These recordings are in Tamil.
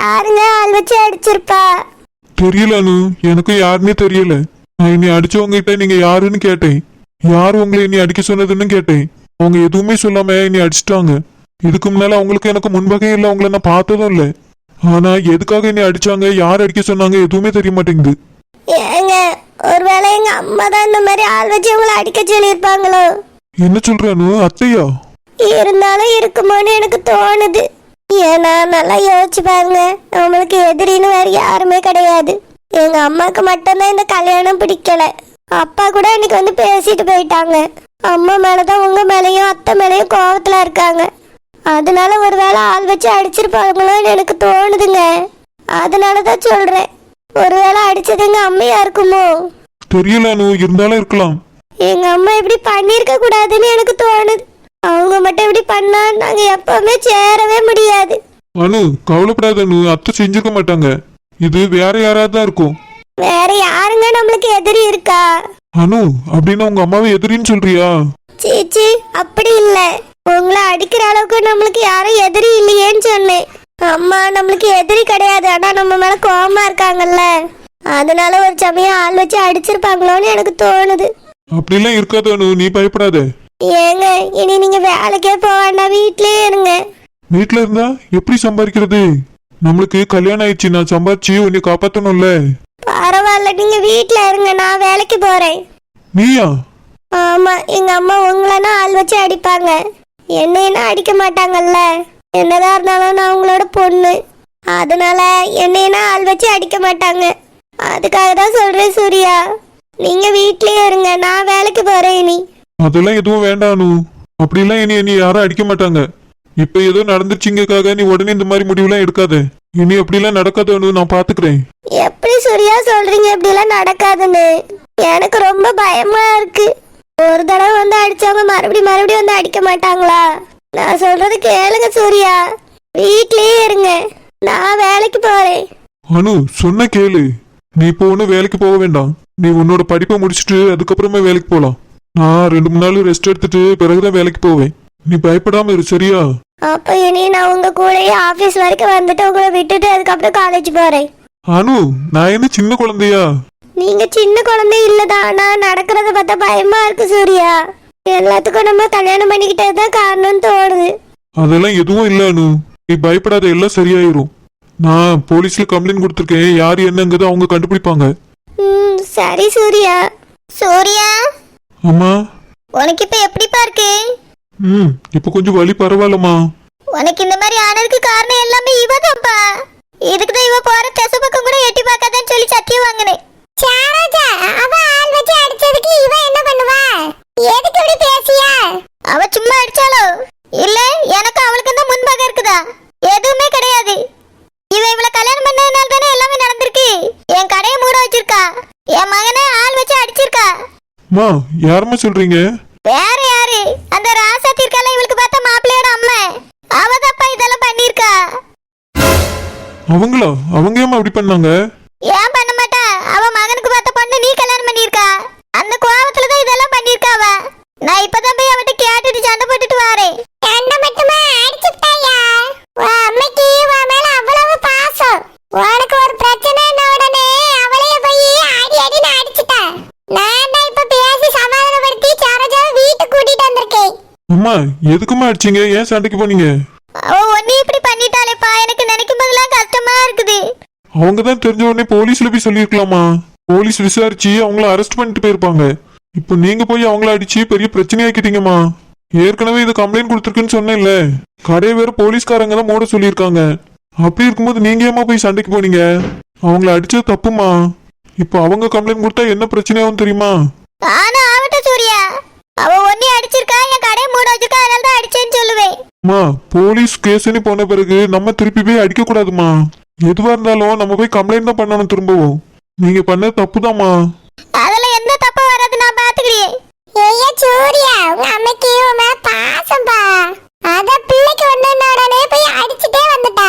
யாருங்க ஆள் வச்சு அடிச்சிருப்பா? தெரியல அனு, எனக்கு யாருன்னே தெரியல. நான் என்னை அடிச்சவங்க கிட்ட நீங்க யாருன்னு கேட்டேன். யாரு உங்களை என்னை அடிக்க சொன்னதுன்னு கேட்டேன். அவங்க எதுவுமே சொல்லாம என்னை அடிச்சிட்டாங்க. இதுக்கு முன்னால அவங்களுக்கு எனக்கு முன்பகே இல்லை, அவங்கள நான் பார்த்ததும் இல்லை. ஆனா எதுக்காக என்னை அடிச்சாங்க, யார் அடிக்க சொன்னாங்க எதுவுமே தெரிய மாட்டேங்குது. ஏங்க, ஒருவேளை எங்க அம்மா தான் இந்த மாதிரி ஆள் வச்சு உங்களை அடிக்க சொல்லியிருப்பாங்களோ? என்ன சொல்ற அனு? அத்தையா? இருந்தாலும் இருக்குமோன்னு எனக்கு தோணுது. ஏன்னா நல்லா யோசிச்சு பாருங்க, நம்மளுக்கு எதிரின்னு வேற யாருமே கிடையாது. எங்க அம்மாக்கு மட்டும்தான் இந்த கல்யாணம் பிடிக்கல. அப்பா கூட இன்னைக்கு வந்து பேசிட்டு போயிட்டாங்க. அம்மா மேலதான் உங்க மேலயும் அத்தை மேலயும் கோவத்துல இருக்காங்க. அதனால ஒருவேளை ஆள் வச்சு அடிச்சிருப்பாங்களோன்னு எனக்கு தோணுதுங்க. அதனாலதான் சொல்றேன், ஒருவேளை அடிச்சது எங்க அம்மையா இருக்குமோ? தெரியல அனு, இருந்தாலும் இருக்கலாம். எங்க அம்மா இப்படி பண்ணிருக்க கூடாதுன்னு எனக்கு தோணுது. அவங்க மட்டும் இப்படி பண்ணா நாங்க எப்பவுமே சேரவே முடியாது. அனு கவலைப்படாத அனு, அத்தை செஞ்சிருக்க மாட்டாங்க. இது வேற யாராவது தான் இருக்கும். வேற யாருங்க நம்மளுக்கு எதிரி இருக்கா? அனு அப்படின்னா உங்க அம்மாவை எதிரின்னு சொல்றியா? சீச்சி, அப்படி இல்ல. உங்களை அடிக்கிற அளவுக்கு நம்மளுக்கு யாரும் எதிரி இல்லையேன்னு சொன்னேன். அம்மா நம்மளுக்கு எதிரி கிடையாது, ஆனா நம்ம மேல கோவமா இருக்காங்கல்ல, அதனால ஒரு சமயம் ஆள் வச்சு அடிச்சிருப்பாங்களோன்னு எனக்கு தோணுது. அப்படிலாம் இருக்காது அனு, நீ பயப்படாத. ஏங்க, இனி நீங்க வேலைக்கே போக வேண்டாம், வீட்லயே இருங்க. வீட்டுல இருந்தா எப்படி சம்பாதிக்கிறது? நம்மளுக்கு கல்யாணம் ஆயிடுச்சு, நான் சம்பாதிச்சு உன்னை காப்பாத்தணும்ல. பரவாயில்ல, நீங்க வீட்ல இருங்க, நான் வேலைக்கு போறேன். நீயா? ஆமா, எங்க அம்மா உங்களனா ஆள் வச்சு அடிப்பாங்க, என்னையனா அடிக்க மாட்டாங்கல்ல. என்னதான் இருந்தாலும் நான் உங்களோட பொண்ணு, அதனால என்னையனா ஆள் வச்சு அடிக்க மாட்டாங்க. அதுக்காக தான் சொல்றேன் சூர்யா, நீங்க வீட்லயே இருங்க, நான் வேலைக்கு போறேன். இனி அதெல்லாம் எதுவும் வேண்டாம் அனு, அப்படிலாம் இனி யாரும் அடிக்க மாட்டாங்க. இப்ப ஏதோ நடந்துச்சுங்கக்காக நீ உடனே இந்த மாதிரி முடிவுலாம் எடுக்காத. இனி அப்படிலாம் நடக்காது அனு, நான் பாத்துக்கிறேன். எப்படி சூர்யா சொல்றீங்க இப்படிலாம் நடக்காதுன்னு? எனக்கு ரொம்ப பயமா இருக்கு. ஒரு தடவை வந்து அடிச்சவங்க மறுபடியும் வந்து அடிக்க மாட்டாங்களா? நான் சொல்றது கேளுங்க சூர்யா, வீட்லயே இருங்க, நான் வேலைக்கு போறேன். அனு சொன்ன கேளு, நீ இப்போ ஒன்னும் வேலைக்கு போக வேண்டாம். நீ உன்னோட படிப்பை முடிச்சுட்டு அதுக்கப்புறமே வேலைக்கு போலாம். நான் 2-3 நாள் ரெஸ்ட் எடுத்துட்டு பிறகுதான் வேலைக்கு போவேன். நீ பயப்படாம இரு, சரியா? அப்ப இனி நான் உங்க கூடயே ஆபீஸ் வரைக்கும் வந்துட்டு உங்களை விட்டுட்டு அதுக்கப்புறம் காலேஜ் போறேன். அனு நான் என்ன சின்ன குழந்தையா? நீங்க சின்ன குழந்தை இல்லதான், ஆனா நடக்கிறத பார்த்தா பயமா இருக்கு சூர்யா. எல்லாத்துக்கும் நம்ம கல்யாணம் பண்ணிக்கிட்டதுதான் காரணம்னு தோணுது. அதெல்லாம் எதுவும் இல்ல அனு, நீ பயப்படாத, எல்லாம் சரியாயிரும். நான் போலீஸ்ல கம்ப்ளைண்ட் கொடுத்துருக்கேன், யாரு என்னங்கிறத அவங்க கண்டுபிடிப்பாங்க. சரி சூர்யா. சூர்யா, அம்மா உனக்கு இப்ப எப்படிப்பா இருக்கு? இப்ப கொஞ்சம் வலி பரவாயில்லம்மா. உனக்கு இந்த மாதிரி ஆனதுக்கு காரணம் எல்லாமே இவதான்ப்பா. இதுக்குதான் இவ போற திசை பக்கம் கூட எட்டி பார்க்காதன்னு சொல்லி சத்தியம் வாங்கினேன். சாராஜா, அவ ஆள் வச்சு அடிச்சதுக்கு இவ என்ன பண்ணுவா? எதுக்கு இப்படி பேசியா? அவ சும்மா அடிச்சாலோ இல்ல எனக்கு அவளுக்கு தான் முன்பாக இருக்குதா? எதுவுமே கிடையாது. இவளை கல்யாணம் பண்ணதுனால தானே எல்லாமே நடந்திருக்கு. என் கடையை மூட வச்சிருக்கா, என் மகனை ஆள் வச்சு அடிச்சிருக்கா. மா யாருமா சொல்றீங்க? வேற யாரு? அந்த ராசாத்தி இருக்கால, இவளுக்கு பார்த்த மாப்பிள்ளையோட அம்மா, அவதப்பா இதெல்லாம் பண்ணிருக்கா. அவங்களா? அவங்க ஏமா அப்படி பண்ணாங்க? ஏன் பண்ண மாட்டா? அவ மகனுக்கு பார்த்த பொண்ணு நீ கல்யாணம் பண்ணிருக்கா, அந்த கோவத்துல தான் இதெல்லாம் பண்ணிருக்கா அவ. நான் இப்பதான் போய் அவட்ட கேட்டுட்டு சண்டை போட்டுட்டு வரேன். சண்டை மட்டுமா அடிச்சுட்டாயா? உன் அம்மைக்கு உன் மேல அவ்வளவு பாசம். உனக்கு ஒரு பிரச்சனைன உடனே அவளைய போய் அடின்னு அடிச்சுட்டா. நான் தான் இப்ப பேசி சமாதானப்படுத்தி சரோஜாவை வீட்டுக்கு கூட்டிட்டு வந்திருக்கேன். அம்மா எதுக்குமா அடிச்சீங்க? ஏன் சண்டைக்கு போனீங்க? அவ ஒண்ணு இப்படி பண்ணிட்டாலேப்பா, எனக்கு நினைக்கும் போதெல்லாம் கஷ்டமா இருக்குது. அவங்க தான் தெரிஞ்ச உடனே போலீஸ்ல போய் சொல்லிருக்கலாமா? போலீஸ் விசாரிச்சு அவங்கள அரெஸ்ட் பண்ணிட்டு போயிருப்பாங்க. இப்போ நீங்க போய் அவங்கள அடிச்சு பெரிய பிரச்சனையாக்கிட்டீங்கம்மா. ஏற்கனவே இது கம்ப்ளைண்ட் கொடுத்துருக்குன்னு சொன்னேன்ல, கடையை வேற போலீஸ்காரங்க தான் மூட சொல்லியிருக்காங்க. அப்படி இருக்கும்போது நீங்க ஏமா போய் சண்டைக்கு போனீங்க? அவங்கள அடிச்சது தப்புமா. இப்போ அவங்க கம்ப்ளைண்ட் கொடுத்தா என்ன பிரச்சனையாகும் தெரியுமா? ஆனா ஆவட்ட சூர்யா, அவ ஒண்ணே அடிச்சிருக்கா, என் கடையை மூட வச்சிருக்கா, அதனால தான் அடிச்சேன்னு சொல்லுவேன். அம்மா போலீஸ் கேஸ்ன்னு போன பிறகு நம்ம திருப்பி போய் அடிக்க கூடாதுமா. எதுவா இருந்தாலும் நம்ம போய் கம்ப்ளைண்ட் தான் பண்ணணும் திரும்பவும். நீங்க பண்ண தப்புதாம்மா. அதெல்லாம் எந்த தப்பு வராது, நான் பாத்துக்கிறேன். ஏய்யா சூர்யா, உங்க அம்மைக்கு உன் மேல பாசம்பா. அத பிள்ளைக்கு ஒண்ணுனோடனே போய் அடிச்சிட்டே வந்துட்டா.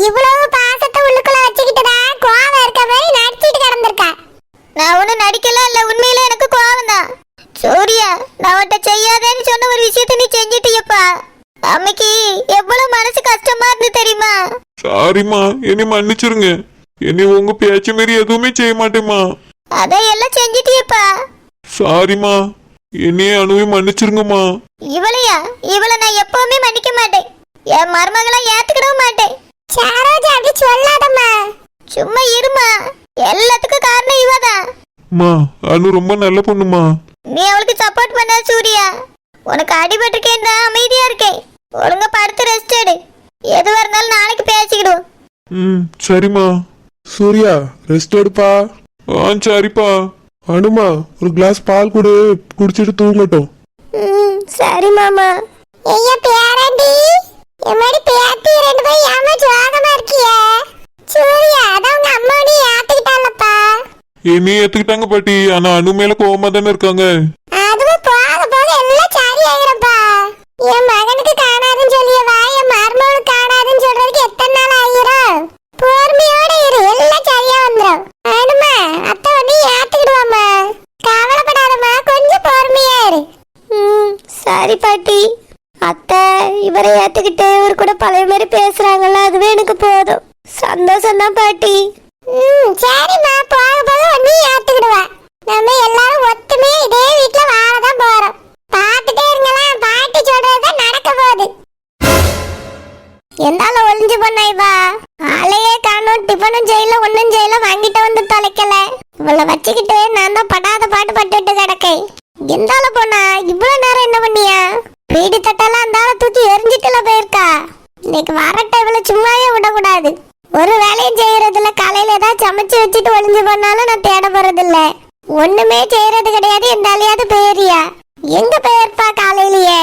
இவ்வளவு பாசத்தை உள்ளுக்குள்ள வச்சுக்கிட்டதா கோவம் இருக்க மாதிரி நடிச்சிட்டு கிடந்திருக்கா. நான் ஒண்ணு நடிக்கல இல்ல, உண்மையில எனக்கு கோவம் தான். சூர்யா, நான் உன்கிட்ட செய்யாதேன்னு சொன்ன ஒரு விஷயத்தை நீ செஞ்சிட்டியப்பா. அம்மைக்கு எவ்வளவு மனசு கஷ்டமா இருந்து தெரியுமா? சாரிம்மா, என்னை மன்னிச்சிருங்க. என்னை உங்க பேச்ச மாரி எதுவுமே செய்ய மாட்டேம்மா. அதான் எல்லாம் செஞ்சிட்டியப்பா. சாரிம்மா, என்னையே அணுவை மன்னிச்சிருங்கம்மா. இவளையா? இவளை நான் எப்பவுமே மன்னிக்க மாட்டேன். என் மருமகளை ஏத்துக்கிடவும் மாட்டேன். சரோஜா அப்படி சொல்லாதம்மா. சும்மா இருமா. எல்லாத்துக்கும் காரணம் இவதான். அம்மா, அனு ரொம்ப நல்ல பொண்ணுமா. நீ அவளுக்கு சப்போர்ட் பண்ண சூர்யா. உனக்கு அடிபட்டிருக்கேன் தான் அமைதியா இருக்கேன். ஒழுங்கா படுத்து ரெஸ்ட் எடு. எதுவா இருந்தாலும் நாளைக்கு பேசிக்கிடுவோம். சரிம்மா. சூர்யா ரெஸ்ட் எடுப்பா. சரிப்பா. அனுமா ஒரு கிளாஸ் பால் கொடு, குடிச்சிட்டு தூங்கட்டும். சரி மாமா. ஐயா பேரண்டி, எம்மாடி பேத்தி ரெண்டு பேரும் ஏமா ஜோகமா இருக்கியே? சூர்யா அதான் உங்க அம்மா நீ ஏத்துக்கிட்டாலப்பா. என்னையே ஏத்துக்கிட்டாங்க பாட்டி. ஆனா அனு மேல கோவமா தானே இருக்காங்க. அதுவும் போக போக எல்லாம் சரி ஆயிரப்பா. என் மகனுக்கு காணாதுன்னு சொல்லியவா என் மருமகளுக்கு காணாதுன்னு சொல்றதுக்கு எத்தனை நாள் ஆயிரும்? பொறுமையோட இரு, எல்லாம் சரியா வந்துடும். அனுமா அத்தை ஒண்ணு ஏத்துக்கிடுவாம்மா. கவலைப்படாதம்மா, கொஞ்சம் பொறுமையா இரு. சரி பாட்டி. அத்தை இவரை ஏத்துக்கிட்டு இவர் கூட பழைய மாதிரி பேசுறாங்கல்ல, அதுவே எனக்கு போதும். சந்தோஷம் தான் பாட்டி. சரிம்மா, போக போக ஒண்ணு ஏத்துக்கிடுவா. நம்ம எல்லாரும் ஒத்துமையா இதே வீட்டுல வாழதான் போறோம். பாத்துட்டே இருங்களா, பாட்டி சொல்றதுதான் நடக்க போகுது. என்னால ஒளிஞ்சு பண்ணாய்வா. ஆளையே காணும், டிஃபனும் செய்யல ஒன்னும் செய்யல, வாங்கிட்டு வந்து தொலைக்கல. இவளை வச்சுக்கிட்டு நான் தான் படாத பாட்டு பட்டுட்டு கிடக்கேன். எந்தால போனா இவ்வளவு நேரம் என்ன பண்ணியா? பீடி தட்டெல்லாம் அந்த ஆளை தூக்கி எரிஞ்சிட்டுல போயிருக்கா. இன்னைக்கு வரட்ட இவளை சும்மாவே விடக்கூடாது. ஒரு வேலையும் செய்யறதில்ல. காலையில ஏதாவது சமைச்சு வச்சுட்டு ஒளிஞ்சு பண்ணாலும் நான் தேட போறதில்ல. ஒண்ணுமே செய்யறது கிடையாது. எந்தாலையாவது போயிரியா? எங்க போயிருப்பா காலையிலயே?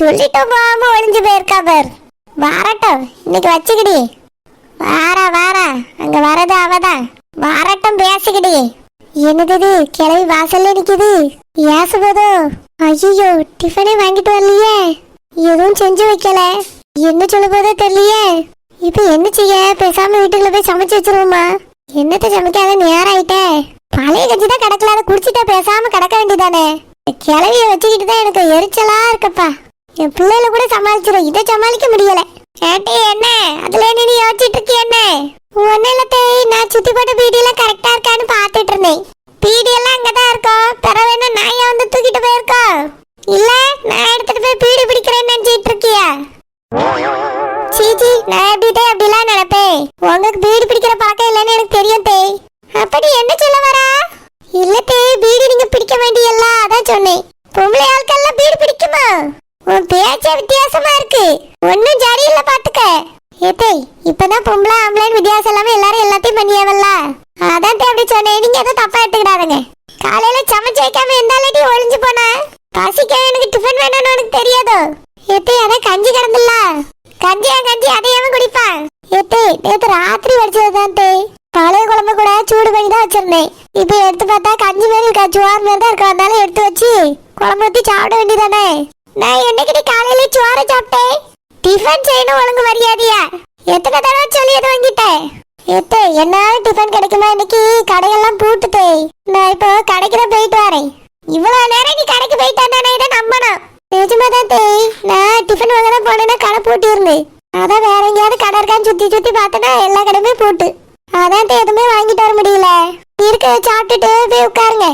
சொல்லிட்டு போகாம ஒளிஞ்சு போயிருக்கா பேர். வரட்டும், இன்னைக்கு வச்சுக்கிடி. வாரா வாரா, அங்க வரது அவதான். வரட்டும், பேசிக்கிடி. என்னது கிளவி வாசல்ல நிக்குது? ஏசு போதோ? ஐயோ, டிஃபனே வாங்கிட்டு வரலையே, எதுவும் செஞ்சு வைக்கல. என்ன சொல்ல போதோ தெரியலையே. இப்ப என்ன செய்ய? பேசாம வீட்டுக்குள்ள போய் சமைச்சு வச்சிருவோமா? என்னத்த சமைக்காத நேரம் ஆயிட்டே. பழைய கஞ்சி தான் கிடக்கல, அதை குடிச்சிட்டா பேசாம கிடக்க வேண்டியதானே. கிளவிய வச்சுக்கிட்டு தான் எனக்கு எரிச்சலா இருக்கப்பா. என் பிள்ளைல கூட சமாளிச்சிடும், இதை சமாளிக்க முடியல. கேட்டே என்ன அதுல நீ யோசிச்சுட்டு இருக்கிய? என்ன ஒன்னும் இல்லத்தே, நான் சுத்தி போட்ட பீடியெல்லாம் கரெக்டா இருக்கான்னு பாத்துட்டு இருந்தேன். பீடியெல்லாம் அங்கதான் இருக்கும். பிற வேணா நாயை வந்து தூக்கிட்டு போயிருக்கோம். இல்ல நான் எடுத்துட்டு போய் பீடி பிடிக்கிறேன்னு நினைச்சிட்டு இருக்கியா? சீச்சி, நான் எப்படிட்டே அப்படிலாம் நினைப்பேன். உங்களுக்கு பீடி பிடிக்கிற பழக்கம் இல்லைன்னு எனக்கு தெரியும் தே. அப்படி என்ன சொல்ல வரா? இல்ல தே, பீடி நீங்க பிடிக்க வேண்டியல்ல, அதான் சொன்னேன். பொம்பளை ஆட்கள்லாம் பீடி பிடிக்குமா? உன் பேச்ச வித்தியாசமா இருக்கு. ஒன்னும் சரியில்லை பாத்துக்க. ஏத்தே, இப்பதான் பொம்பளை ஆம்பளைன்னு வித்தியாசம் இல்லாம எல்லாரும் எல்லாத்தையும் பண்ணியாவல்ல, அதான் தே அப்படி சொன்னேன். நீங்க எதுவும் தப்பா எடுத்துக்கிடாதுங்க. காலையில சமைச்சு வைக்காம எந்தாலடி ஒளிஞ்சு போன? பசிக்க எனக்கு டிஃபன் வேணும்னு உனக்கு தெரியாதோ? ஏத்தே, அதான் கஞ்சி கிடந்துல்ல. கஞ்சியா கஞ்சி, அதையாம குடிப்பான். ஏத்தே, நேத்து ராத்திரி வடிச்சதுதான் தே. பழைய குழம்பு கூட சூடு பண்ணி தான் வச்சிருந்தேன். இப்ப எடுத்து பார்த்தா கஞ்சி மாதிரி இருக்கா, சோறு மாதிரி தான் இருக்கா. அதனால எடுத்து வச்சு குழம்பு ஊத்தி சாப்பிட வேண்டியதானே. நான் என்னைக்கிட்ட காலையில சோறு சாப்பிட்டேன். டிஃபன் செய்யணும் ஒழுங்கு மரியாதையா. எத்தனை தடவை சொல்லி எது வாங்கிட்டேன்? ஏத்தே, என்னாலும் டிஃபன் கிடைக்குமா? இன்னைக்கு கடையெல்லாம் பூட்டுதே. நான் இப்போ கடைக்கு தான் போயிட்டு வரேன். இவ்வளவு நேரம் நீ கடைக்கு போயிட்டு வந்தா இதை நம்பணும். நிஜமாதான் தே, நான் டிஃபன் வாங்க தான் போனேன்னா கடை பூட்டி இருந்து. அதான் வேற எங்கேயாவது கடை இருக்கான்னு சுத்தி சுத்தி பார்த்தேன்னா எல்லா கடையுமே பூட்டு. அதான் தே எதுவுமே வாங்கிட்டு வர முடியல. இருக்க சாப்பிட்டுட்டு போய் உட்காருங்க.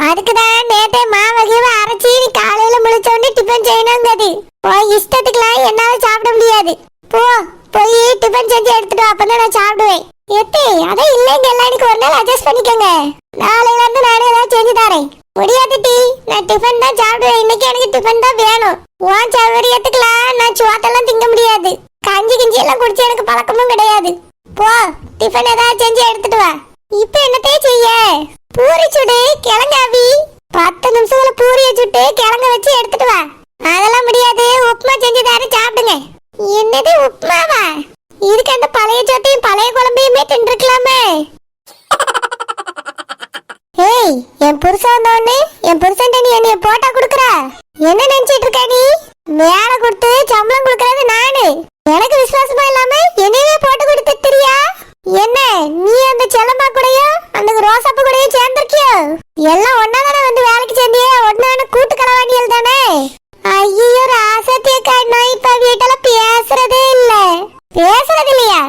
அதுக்குதான் நேத்தே மாவகையை அரைச்சி நீ காலையில முழிச்ச உடனே டிஃபன் செய்யணுங்கிறது. போய் இஷ்டத்துக்குலாம் என்னால சாப்பிட முடியாது. போய் டிஃபன் செஞ்சு எடுத்துட்டு அப்பதான் நான் சாப்பிடுவேன். எத்தே, அதான் இல்லைங்க, எல்லாம் எனக்கு ஒரு நாள் அட்ஜஸ்ட் பண்ணிக்கோங்க. நாளையில இருந்து நானே ஏதாவது செஞ்சு தரேன். முடியாது டி, நான் டிஃபன் தான் சாப்பிடுவேன். இன்னைக்கு எனக்கு டிஃபன் தான் வேணும். உன் சௌகரியத்துக்குலாம் நான் சுவாத்தெல்லாம் திங்க முடியாது. கஞ்சி கிஞ்சி எல்லாம் குடிச்சு எனக்கு பழக்கமும் கிடையாது. போ, டிஃபன் ஏதாவது செஞ்சு எடுத்துட்டு வா. இப்ப என்னத்தே செய்ய? பூரி சுடு, கிழங்காவி. 10 நிமிஷத்துல பூரிய சுட்டு கிழங்க வச்சு எடுத்துட்டு வா. அதெல்லாம் முடியாது, உப்புமா செஞ்சு தரேன், சாப்பிடுங்க. என்னது உப்புமாவா? இதுக்கு அந்த பழைய சோத்தையும் பழைய குழம்பையுமே தின்றுக்கலாமே. ஏய், என் புருஷன் வந்தோடனே என் புருஷன் நீ என்னைய போட்டா குடுக்குற? என்ன நினைச்சிட்டு இருக்க நீ? வேலை கொடுத்து சம்பளம் கொடுக்கறது நானு. எனக்கு விசுவாசமா இல்லாம என்னையவே போட்டு கொடுத்து தெரியா? என்ன நீ அந்த செல்லம்மா கூடயும் அந்த ரோசாப்பு கூடயும் சேர்ந்திருக்கியோ? எல்லாம் ஒன்னாதானே வந்து வேலைக்கு சேர்ந்தியே. ஒன்னான கூட்டு களவாணியல் தானே. ஐயோ ராசத்தியக்கா, நான் இப்ப வீட்டுல பேசுறதே இல்ல. பேசுறது இல்லையா?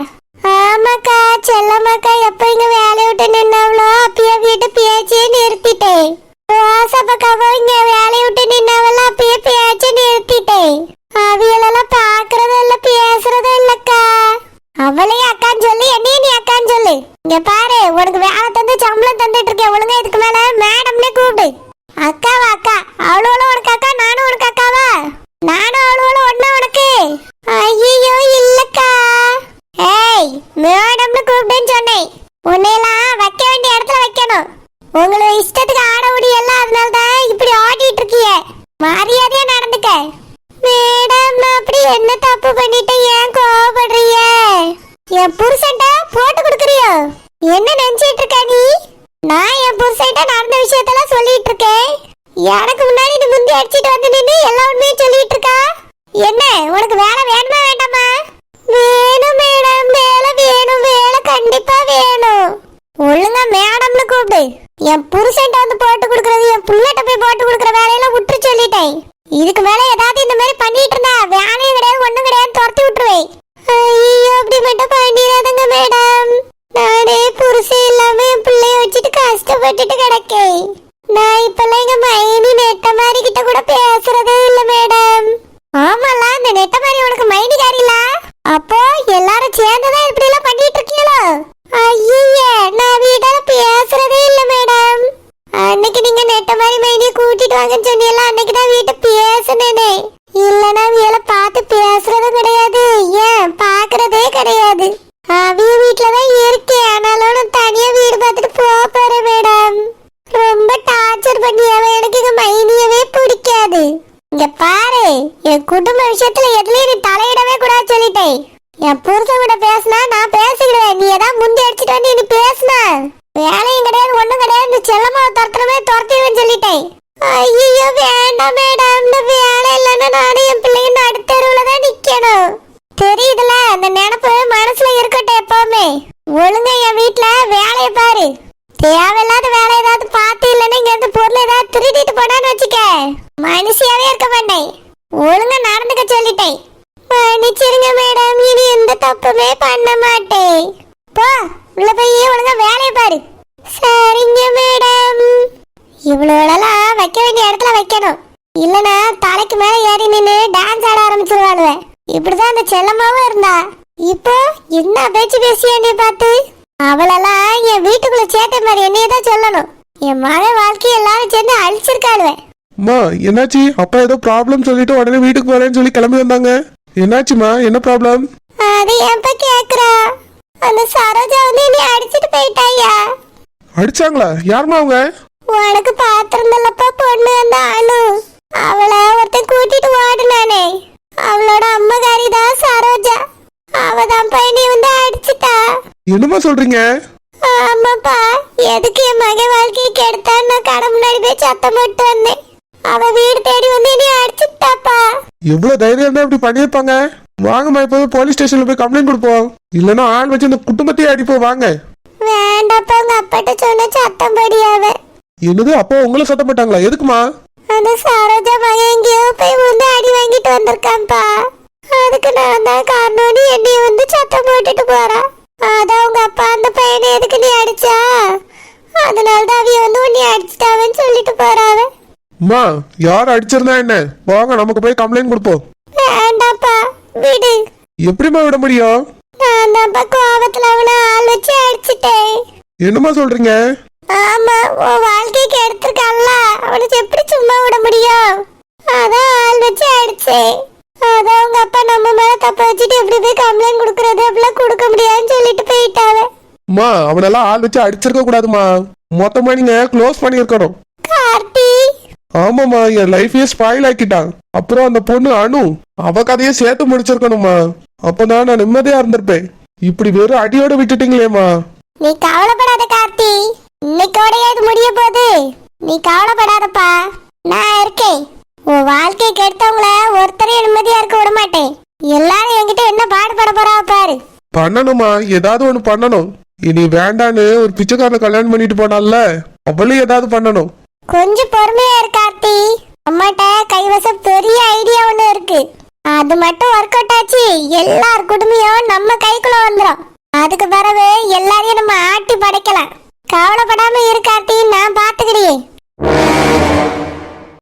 என் புருஷன்ட்ட போட்டு கொடுக்குறியோ? என்ன நினைச்சிட்டு இருக்க நீ? நான் என் புருஷன்ட்ட நடந்த விஷயத்தெல்லாம் சொல்லிட்டு இருக்கேன். எனக்கு முன்னாடி நீ முந்தி அடிச்சிட்டு வந்து நின்று எல்லா உண்மையும் சொல்லிட்டு இருக்கா. என்ன உனக்கு வேலை வேணுமா வேண்டாமா? வேணும் மேடம், வேலை வேணும், வேலை கண்டிப்பா வேணும். ஒழுங்கா மேடம்னு கூப்பிடு. என் புருஷன்ட்ட வந்து போட்டு கொடுக்கறது, என் புள்ளட்ட போய் போட்டு கொடுக்கற வேலையெல்லாம் விட்டு சொல்லிட்டேன். இதுக்கு மேல ஏதாவது இந்த மாதிரி பண்ணிட்டு இருந்தா வேலையும் கிடையாது ஒண்ணும் கிடையாது துரத்தி விட்டுருவேன். ஐயோ அப்படி மட்டும் பண்ணிடாதங்க மேடம். நானே புருஷன் இல்லாம என் பிள்ளைய வச்சுட்டு கஷ்டப்பட்டுட்டு கிடக்கேன். நான் இப்பெல்லாம் எங்க மைனி நெட்ட மாதிரி கிட்ட கூட பேசுறதே இல்ல மேடம். ஆமால அந்த நெட்ட மாதிரி உனக்கு மைனி காரில? அப்போ எல்லாரும் சேர்ந்துதான் இப்படி எல்லாம் பண்ணிட்டு இருக்கீங்களோ? ஐயே நான் வீட்டால பேசுறதே இல்ல மேடம். அன்னைக்கு நீங்க நெட்ட மாதிரி மைனிய கூட்டிட்டு வாங்கன்னு சொன்னீங்களா, அன்னைக்கு தான் வீட்டை பேசுனேனே. இல்லனா வீல பார்த்து பேசுறதும் கிடையாது, ஏன் பாக்குறதே கிடையாது. அவிய வீட்டுலதான் இருக்கேன், ஆனாலும் நான் தனியா வீடு பார்த்துட்டு போறேன் மேடம். ரொம்ப டார்ச்சர் பண்ணியாவ. எனக்கு எங்க மைனியவே பிடிக்காது. இங்க பாரு, என் குடும்ப விஷயத்துல எதுலயும் நீ தலையிடவே கூடாது சொல்லிட்டேன். என் புருஷன் கூட பேசினா நான் பேசிக்கிறேன். நீ ஏதாவது முந்தி அடிச்சுட்டு வந்து நீ பேசினா வேலையும் கிடையாது ஒண்ணும் கிடையாது. இந்த செல்லம்மா துரத்துறமே துரத்திடுவேன்னு சொல்லிட்டேன். ஐயோ வேண்டாம் மேடம், இந்த வேலை இல்லைன்னா நானும் என் பிள்ளைங்க அடுத்த தெருவுல தான் நிக்கணும். தெரியுதுல, அந்த நினைப்பு மனசுல இருக்கட்டும் எப்பவுமே. ஒழுங்கா என் வீட்டுல வேலையை பாரு. தேவையில்லாத வேலை ஏதாவது பார்த்து இல்லைன்னா இங்க இருந்து பொருள் ஏதாவது திருடிட்டு போனான்னு வச்சுக்க, மனுஷியாவே இருக்க மாட்டேன். ஒழுங்கா நடந்துக்க சொல்லிட்டேன். மன்னிச்சிருங்க மேடம், இனி எந்த தப்புமே பண்ண மாட்டேன். போ உள்ள போய் ஒழுங்கா வேலையை பாரு. சரிங்க மேடம். இவ்வளோலாம் வைக்க வேண்டிய இடத்துல வைக்கணும், இல்லைன்னா தலைக்கு மேல ஏறி நின்று டான்ஸ் ஆட ஆரம்பிச்சிருவாளுவேன். இப்படிதான் அந்த செல்லம்மாவும் இருந்தா. இப்போ என்ன பேச்சு பேசிய நீ பார்த்து? அவளெல்லாம் என் வீட்டுக்குள்ள சேர்த்த மாதிரி என்னையதான் சொல்லணும். என் மகன் வாழ்க்கையை எல்லாரும் சேர்ந்து அழிச்சிருக்காளுவேன். அம்மா என்னாச்சு? அப்பா ஏதோ ப்ராப்ளம் சொல்லிட்டு உடனே வீட்டுக்கு போறேன்னு சொல்லி கிளம்பி வந்தாங்க. என்னாச்சுமா, என்ன ப்ராப்ளம்? அது எப்ப கேக்குறா? அந்த சரோஜா வந்து நீ அடிச்சிட்டு போயிட்டாயா? அடிச்சாங்களா? யாருமா அவங்க? உனக்கு பாத்திருந்தல்லப்பா பொண்ணு அந்த அனு. அவளை ஒருத்தன் கூட்டிட்டு ஓடுனானே, அவளோட அம்மகாரி தான் சரோஜா. அவதான் பையனை வந்து அடிச்சிட்டா. என்னமா சொல்றீங்க? ஆமாப்பா, எதுக்கு என் மகன் வாழ்க்கையை கெடுத்தான்னு நான் கடை முன்னாடி போய் சத்தம் போட்டு வந்தேன். அவ வீடு தேடி வந்து நீ அடிச்சுட்டாப்பா. எவ்வளவு தைரியம் தான் இப்படி பண்ணிருப்பாங்க? வாங்கம்மா, இப்போ போலீஸ் ஸ்டேஷன்ல போய் கம்ப்ளைண்ட் கொடுப்போம். இல்லைன்னா ஆள் வச்சு இந்த குடும்பத்தையே அடிப்போம். வாங்க. வேண்டாப்பா, உங்க அப்பாட்ட சொன்ன சத்தம் படியாவ. என்னது? அப்போ உங்களை சத்தம் போட்டாங்களா? எதுக்குமா? அந்த சரோஜா மகன் எங்கேயோ போய் வந்து அடி வாங்கிட்டு வந்திருக்கான்ப்பா. அதுக்கு நான் தான் காரணம், என்னைய வந்து சத்தம் போட்டுட்டு போறா. அதான் உங்க அப்பா அந்த பையனை எதுக்கு நீ அடிச்சா, அதனாலதான் அவிய வந்து உன்னை அடிச்சிட்டாவன்னு சொல்லிட்டு போறாவ. அம்மா, யார் அடிச்சிருந்தா என்ன? வாங்க நமக்கு போய் கம்ப்ளைண்ட் கொடுப்போம். வேண்டாப்பா விடு. எப்படிமா விட முடியும்? நான் தான்ப்பா கோபத்துல அவனை ஆள் வச்சு அடிச்சிட்டேன். என்னமா சொல்றீங்க? ஆமா, உன் வாழ்க்கைக்கு எடுத்திருக்கான்ல, அவனுக்கு எப்படி சும்மா விட முடியும்? அதான் ஆள் வச்சு அடிச்சேன். அதான் உங்க அப்பா நம்ம மேல தப்ப வச்சுட்டு எப்படி போய் கம்ப்ளைண்ட் கொடுக்கறது, அப்படிலாம் கொடுக்க முடியாதுன்னு சொல்லிட்டு போயிட்டாவ. அம்மா, அவனெல்லாம் ஆள் வச்சு அடிச்சிருக்க கூடாதுமா. மொத்தமா நீங்க க்ளோஸ் பண்ணிருக்கணும். கார்த்தி. ஆமாமா, என் லைஃபையே ஸ்பாயில் ஆக்கிட்டான். அப்புறம் அந்த பொண்ணு அனு, அவ கதையை சேர்த்து முடிச்சிருக்கணுமா. அப்பதான் நான் நிம்மதியா இருந்திருப்பேன். இப்படி வெறும் அடியோட விட்டுட்டீங்களேமா. நீ கவலைப்படாத கார்த்தி, இன்னைக்கோடயே இது முடிய போகுது. நீ கவலைப்படாதப்பா, நான் இருக்கேன். உன் வாழ்க்கையை கெடுத்தவங்கள ஒருத்தரையும் நிம்மதியா இருக்க விட மாட்டேன். எல்லாரும் என்கிட்ட என்ன பாடுபட போறா பாரு. பண்ணணுமா, ஏதாவது ஒண்ணு பண்ணணும். இனி வேண்டான்னு ஒரு பிச்சைக்காரனை கல்யாணம் பண்ணிட்டு போனால, அவளையும் ஏதாவது பண்ணணும். கொஞ்சம் பொறுமையா இரு கார்த்தி. அம்மாட்ட கைவசம் பெரிய ஐடியா ஒண்ணு இருக்கு. அது மட்டும் ஒர்க் அவுட் ஆச்சு, எல்லார் குடுமையும் நம்ம கைக்குள்ள வந்துடும். அதுக்கு பிறகு எல்லாரையும் நம்ம ஆட்டி படைக்கலாம்.